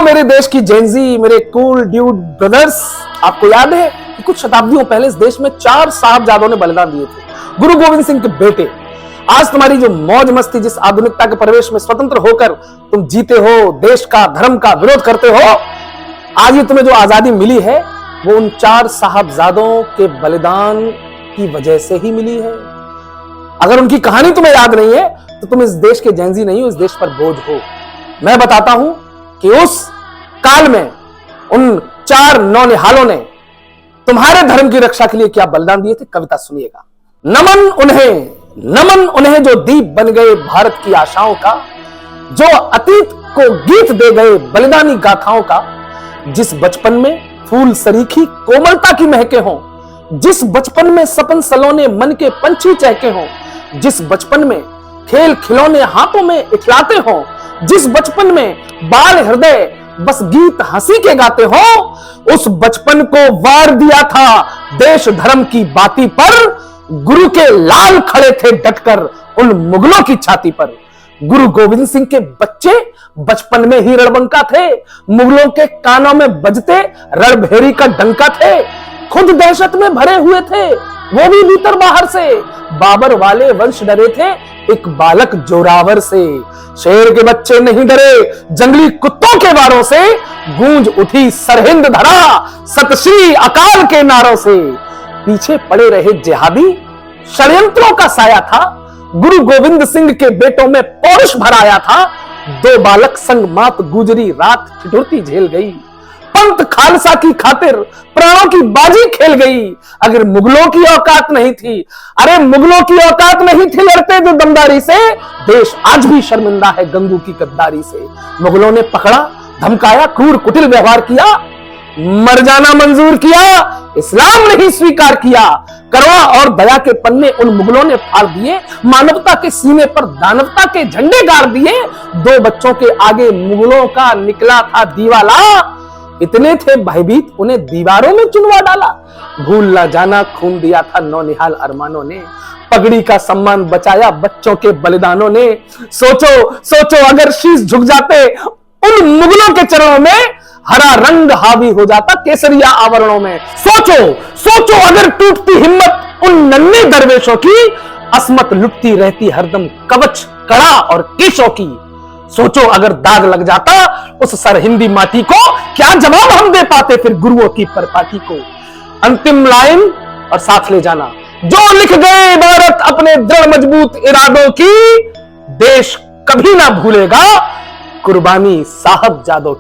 मेरे देश की जेंजी, मेरे कूल ड्यूड ब्रदर्स, आपको याद है कि कुछ शताब्दियों पहले इस देश में 4 साहबजादों ने बलिदान दिए थे, गुरु गोविंद सिंह के बेटे। आज तुम्हारी जो मौज मस्ती, जिस आधुनिकता के परिवेश में स्वतंत्र होकर तुम जीते हो, देश का धर्म का विरोध करते हो, आज ये तुम्हें जो आजादी मिली है वो उन 4 साहबजादों के बलिदान की वजह से ही मिली है। अगर उनकी कहानी तुम्हें याद नहीं है तो तुम इस देश के जेंजी नहीं हो, इस देश पर बोझ हो। मैं बताता हूं कि उस काल में उन 4 नौनिहालों ने तुम्हारे धर्म की रक्षा के लिए क्या बलिदान दिए थे। कविता सुनिएगा। नमन उन्हें जो दीप बन गए भारत की आशाओं का, जो अतीत को गीत दे गए बलिदानी गाथाओं का, जिस बचपन में फूल सरीखी कोमलता की महके हों, जिस बचपन में सपन सलोने मन के पंछी चहके हों, जिस बचपन में खेल खिलौने हाथों में इखलाते हों, जिस बचपन में बाल हृदय बस गीत हंसी के गाते हो, उस बचपन को वार दिया था देश धर्म की बाती पर। गुरु के लाल खड़े थे डटकर उन मुगलों की छाती पर। गुरु गोविंद सिंह के बच्चे बचपन में ही रणबंका थे, मुगलों के कानों में बजते रणभेरी का डंका थे। खुद दहशत में भरे हुए थे, वो भी भीतर बाहर से। बाबर वाले वंश डरे थे एक बालक जोरावर से। शेर के बच्चे नहीं डरे जंगली कुत्तों के वारों से। गूंज उठी सरहिंद धरा सत श्री अकाल के नारों से। पीछे पड़े रहे जिहादी षड्यंत्रों का साया था। गुरु गोविंद सिंह के बेटों में पौरुष भराया था। 2 बालक संग मात गुजरी रात ठिठुरती झेल गई। पंत खालसा की खातिर प्राणों की बाजी खेल गई। अगर मुगलों की औकात नहीं थी, अरे मुगलों की औकात नहीं थी लड़ते जो दमदारी से, देश आज भी शर्मिंदा है गंगू की गद्दारी से। मुगलों ने पकड़ा धमकाया, क्रूर कुटिल व्यवहार किया, मर जाना मंजूर किया, इस्लाम नहीं स्वीकार किया। करुणा और दया के पन्ने उन मुगलों ने फाड़ दिए। मानवता के सीने पर दानवता के झंडे गाड़ दिए। 2 बच्चों के आगे मुगलों का निकला था दीवाला। इतने थे भयभीत उन्हें दीवारों में चुनवा डाला। भूल ना जाना खून दिया था नौनिहाल अरमानों ने। पगड़ी का सम्मान बचाया बच्चों के बलिदानों ने। सोचो अगर शीश झुक जाते उन मुगलों के चरणों में, हरा रंग हावी हो जाता केसरिया आवरणों में। सोचो अगर टूटती हिम्मत उन नन्हे दरवेशों की, अस्मत लुटती रहती हरदम कवच कड़ा और केशों की। सोचो अगर दाग लग जाता उस सरहिंदी माटी को, क्या जवाब हम दे पाते फिर गुरुओं की परपाटी को। अंतिम लाइन और साथ ले जाना, जो लिख गए भारत अपने दृढ़ मजबूत इरादों की, देश कभी ना भूलेगा कुर्बानी साहबजादों की।